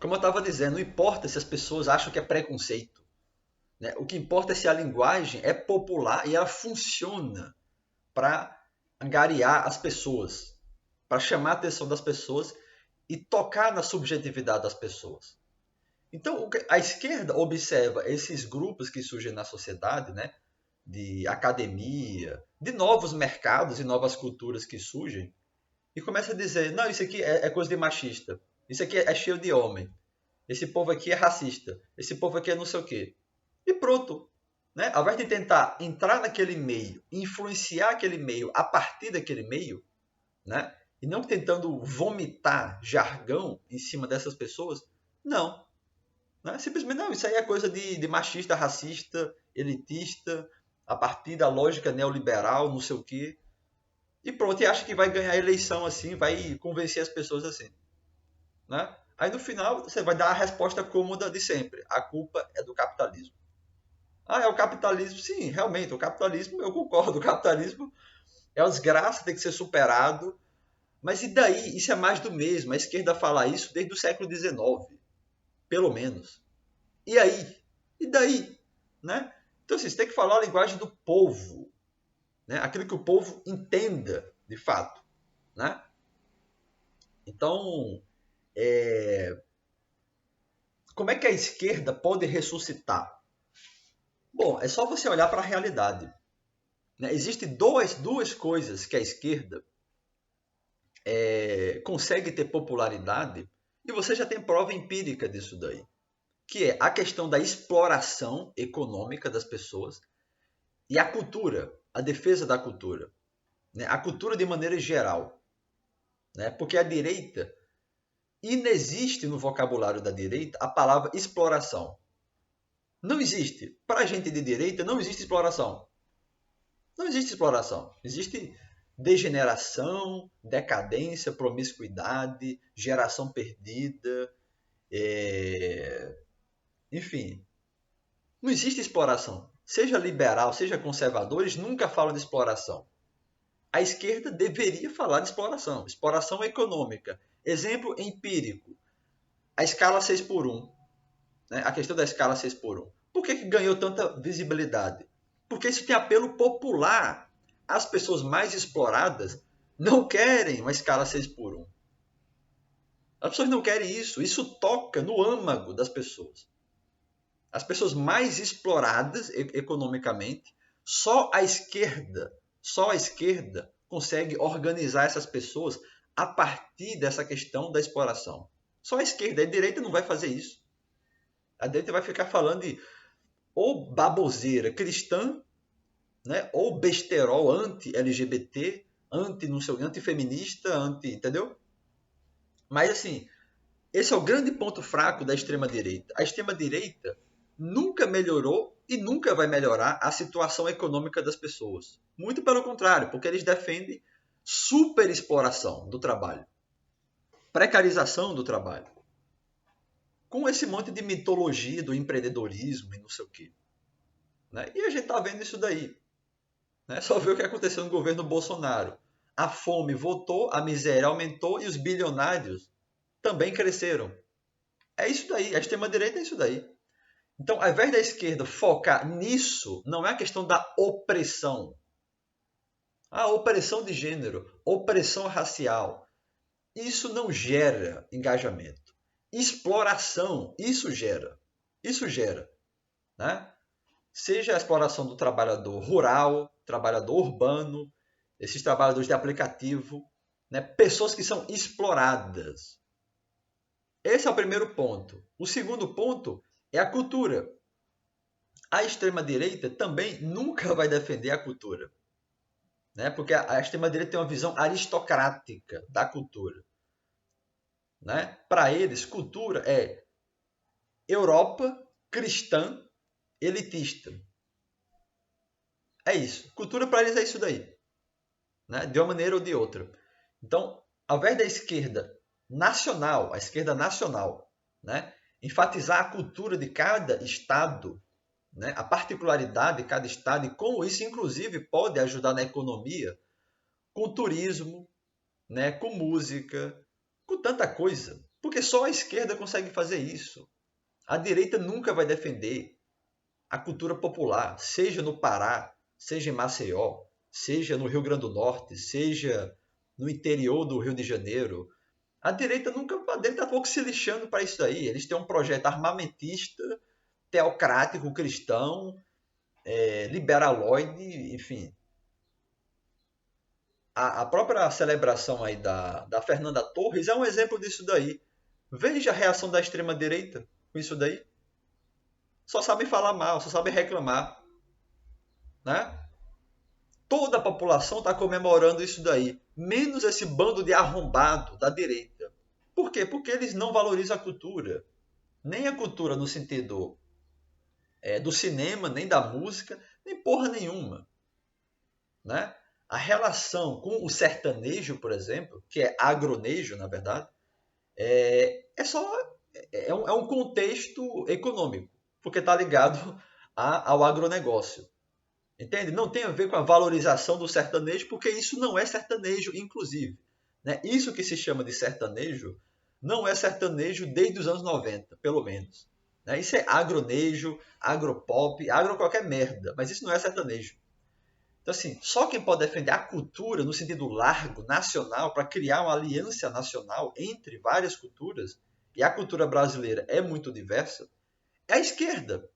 como eu estava dizendo, não importa se as pessoas acham que é preconceito, né? O que importa é se a linguagem é popular e ela funciona para angariar as pessoas, para chamar a atenção das pessoas e tocar na subjetividade das pessoas. Então, a esquerda observa esses grupos que surgem na sociedade, né, de academia, de novos mercados e novas culturas que surgem, e começa a dizer: não, isso aqui é coisa de machista, isso aqui é cheio de homem, esse povo aqui é racista, esse povo aqui é não sei o quê. E pronto. Né? Ao invés de tentar entrar naquele meio, influenciar aquele meio a partir daquele meio, né? E não tentando vomitar jargão em cima dessas pessoas, não. Né? Simplesmente, não, isso aí é coisa de machista, racista, elitista, a partir da lógica neoliberal, não sei o quê. E pronto, e acha que vai ganhar a eleição assim, vai convencer as pessoas assim. Né? Aí no final você vai dar a resposta cômoda de sempre. A culpa é do capitalismo. Ah, é o capitalismo? Sim, realmente, o capitalismo, eu concordo. O capitalismo é uma desgraça, tem que ser superado. Mas e daí? Isso é mais do mesmo. A esquerda fala isso desde o século XIX, pelo menos. E aí? E daí? Né? Então, assim, você tem que falar a linguagem do povo. Né? Aquilo que o povo entenda, de fato. Né? Então, como é que a esquerda pode ressuscitar? Bom, é só você olhar para a realidade. Né? Existem duas coisas que a esquerda consegue ter popularidade e você já tem prova empírica disso daí, que é a questão da exploração econômica das pessoas e a cultura, a defesa da cultura, né? A cultura de maneira geral, né? Porque a direita inexiste no vocabulário da direita a palavra exploração. Não existe. Para a gente de direita não existe exploração. Não existe exploração. Existe degeneração, decadência, promiscuidade, geração perdida, é... enfim, não existe exploração. Seja liberal, seja conservador, eles nunca falam de exploração. A esquerda deveria falar de exploração, exploração econômica. Exemplo empírico, a escala 6 por 1, né? A questão da escala 6 por 1. Por que ganhou tanta visibilidade? Porque isso tem apelo popular. As pessoas mais exploradas não querem uma escala 6 por 1. As pessoas não querem isso. Isso toca no âmago das pessoas. As pessoas mais exploradas economicamente, só a esquerda consegue organizar essas pessoas a partir dessa questão da exploração. Só a esquerda, a direita não vai fazer isso. A direita vai ficar falando de ou baboseira cristã, né, ou besterol anti-LGBT, anti-feminista, entendeu? Mas assim, esse é o grande ponto fraco da extrema-direita. A extrema-direita nunca melhorou e nunca vai melhorar a situação econômica das pessoas. Muito pelo contrário, porque eles defendem superexploração do trabalho, precarização do trabalho, com esse monte de mitologia do empreendedorismo e não sei o quê. Né? E a gente está vendo isso daí. Né? Só vê o que aconteceu no governo Bolsonaro. A fome voltou, a miséria aumentou e os bilionários também cresceram. É isso daí, a extrema-direita é isso daí. Então, ao invés da esquerda focar nisso, não é a questão da opressão. A opressão de gênero, opressão racial. Isso não gera engajamento. Exploração, isso gera. Isso gera. Né? Seja a exploração do trabalhador rural, trabalhador urbano, esses trabalhadores de aplicativo, né? Pessoas que são exploradas. Esse é o primeiro ponto. O segundo ponto é a cultura. A extrema-direita também nunca vai defender a cultura, né? Porque a extrema-direita tem uma visão aristocrática da cultura. Né? Para eles, cultura é Europa cristã elitista. É isso. Cultura para eles é isso daí. Né? De uma maneira ou de outra. Então, ao invés da esquerda nacional, a esquerda nacional, né? Enfatizar a cultura de cada estado, né? A particularidade de cada estado e como isso, inclusive, pode ajudar na economia, com turismo, né? Com música, com tanta coisa. Porque só a esquerda consegue fazer isso. A direita nunca vai defender a cultura popular, seja no Pará, seja em Maceió, seja no Rio Grande do Norte, seja no interior do Rio de Janeiro. A direita está pouco se lixando para isso daí. Eles têm um projeto armamentista, teocrático, cristão, liberaloide, enfim. A própria celebração aí da Fernanda Torres é um exemplo disso daí. Veja a reação da extrema-direita com isso daí. Só sabem falar mal, só sabem reclamar. Né? Toda a população está comemorando isso daí, menos esse bando de arrombado da direita. Por quê? Porque eles não valorizam a cultura. Nem a cultura no sentido do cinema, nem da música, nem porra nenhuma. Né? A relação com o sertanejo, por exemplo, que é agronejo, na verdade, é um contexto econômico, porque está ligado ao agronegócio. Entende? Não tem a ver com a valorização do sertanejo, porque isso não é sertanejo, inclusive. Né? Isso que se chama de sertanejo não é sertanejo desde os anos 90, pelo menos. Né? Isso é agronejo, agropop, agro qualquer merda, mas isso não é sertanejo. Então, assim, só quem pode defender a cultura no sentido largo, nacional, para criar uma aliança nacional entre várias culturas, e a cultura brasileira é muito diversa, é a esquerda.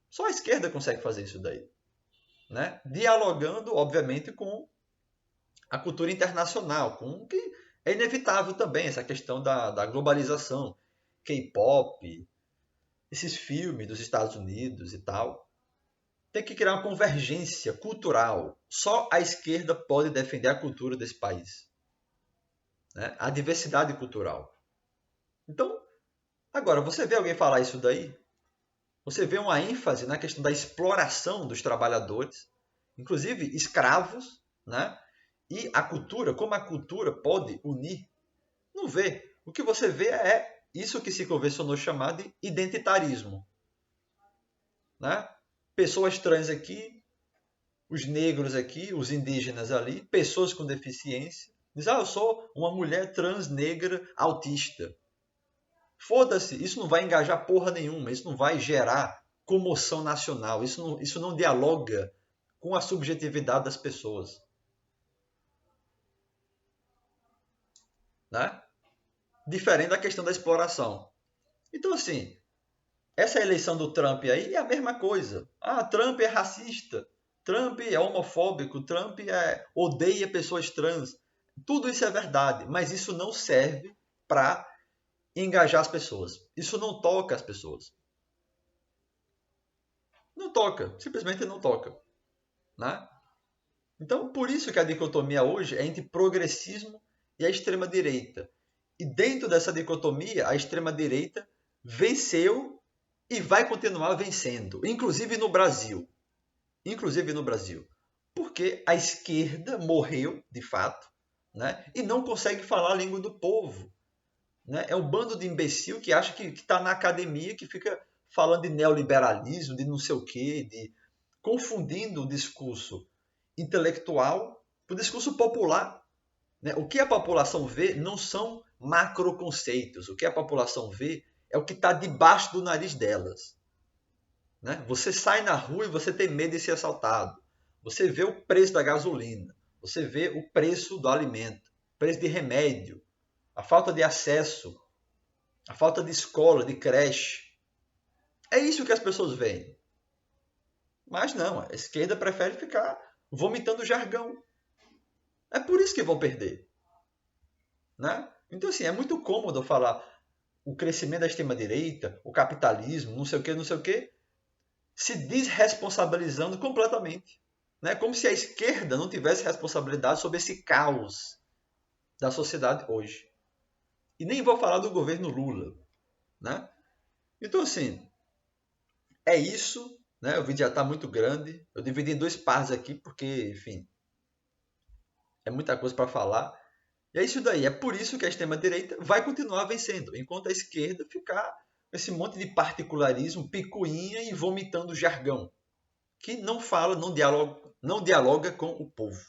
Só a esquerda consegue fazer isso daí. Né? Dialogando, obviamente, com a cultura internacional, com o que é inevitável também, essa questão da globalização, K-pop, esses filmes dos Estados Unidos e tal. Tem que criar uma convergência cultural. Só a esquerda pode defender a cultura desse país. Né? A diversidade cultural. Então, agora, você vê alguém falar isso daí? Você vê uma ênfase na questão da exploração dos trabalhadores, inclusive escravos, né? E a cultura, como a cultura pode unir. Não vê. O que você vê é isso que se convencionou chamar de identitarismo. Né? Pessoas trans aqui, os negros aqui, os indígenas ali, pessoas com deficiência. Diz, eu sou uma mulher trans negra autista. Foda-se, isso não vai engajar porra nenhuma, isso não vai gerar comoção nacional, isso não dialoga com a subjetividade das pessoas. Né? Diferente da questão da exploração. Então, assim, essa eleição do Trump aí é a mesma coisa. Ah, Trump é racista, Trump é homofóbico, Trump odeia pessoas trans. Tudo isso é verdade, mas isso não serve para engajar as pessoas. Isso não toca as pessoas. Não toca, simplesmente não toca. Né? Então, por isso que a dicotomia hoje é entre progressismo e a extrema-direita. E dentro dessa dicotomia, a extrema-direita venceu e vai continuar vencendo, inclusive no Brasil. Inclusive no Brasil. Porque a esquerda morreu, de fato, né? E não consegue falar a língua do povo. Né? É um bando de imbecil que acha que está na academia, que fica falando de neoliberalismo, de não sei o quê, confundindo o discurso intelectual com o discurso popular. Né? O que a população vê não são macroconceitos. O que a população vê é o que está debaixo do nariz delas. Né? Você sai na rua e você tem medo de ser assaltado. Você vê o preço da gasolina. Você vê o preço do alimento, o preço de remédio, a falta de acesso, a falta de escola, de creche. É isso que as pessoas veem. Mas não, a esquerda prefere ficar vomitando jargão. É por isso que vão perder. Né? Então, assim, é muito cômodo falar o crescimento da extrema-direita, o capitalismo, não sei o quê, não sei o quê, se desresponsabilizando completamente. Né? Como se a esquerda não tivesse responsabilidade sobre esse caos da sociedade hoje. E nem vou falar do governo Lula. Né? Então, assim, é isso. Né? O vídeo já está muito grande. Eu dividi em 2 partes aqui, porque, enfim, é muita coisa para falar. E é isso daí. É por isso que a extrema-direita vai continuar vencendo, enquanto a esquerda ficar com esse monte de particularismo, picuinha e vomitando jargão, que não fala, não dialoga com o povo.